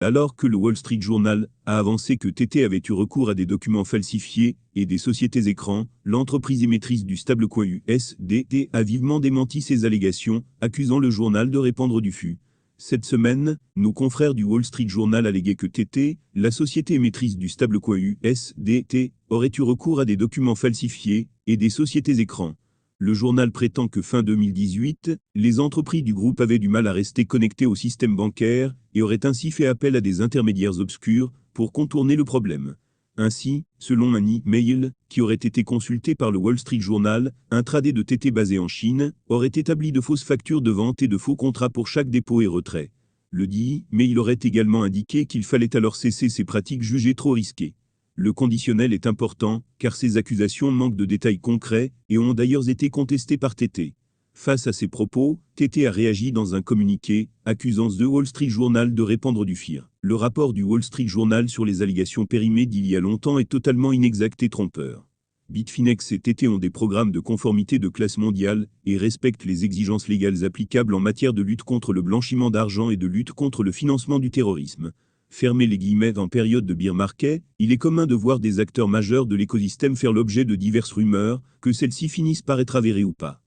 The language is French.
Alors que le Wall Street Journal a avancé que TT avait eu recours à des documents falsifiés et des sociétés écrans, l'entreprise émettrice du stablecoin USDT a vivement démenti ces allégations, accusant le journal de répandre du fût. Cette semaine, nos confrères du Wall Street Journal alléguaient que TT, la société émettrice du stablecoin USDT, aurait eu recours à des documents falsifiés et des sociétés écrans. Le journal prétend que fin 2018, les entreprises du groupe avaient du mal à rester connectées au système bancaire et auraient ainsi fait appel à des intermédiaires obscurs pour contourner le problème. Ainsi, selon un e-mail qui aurait été consulté par le Wall Street Journal, un trader de TT basé en Chine aurait établi de fausses factures de vente et de faux contrats pour chaque dépôt et retrait. Le dit e-mail aurait également indiqué qu'il fallait alors cesser ces pratiques jugées trop risquées. Le conditionnel est important, car ces accusations manquent de détails concrets et ont d'ailleurs été contestées par TT. Face à ces propos, TT a réagi dans un communiqué, accusant The Wall Street Journal de répandre du FIR. Le rapport du Wall Street Journal sur les allégations périmées d'il y a longtemps est totalement inexact et trompeur. Bitfinex et TT ont des programmes de conformité de classe mondiale et respectent les exigences légales applicables en matière de lutte contre le blanchiment d'argent et de lutte contre le financement du terrorisme. Fermez les guillemets en période de bear market, il est commun de voir des acteurs majeurs de l'écosystème faire l'objet de diverses rumeurs, que celles-ci finissent par être avérées ou pas.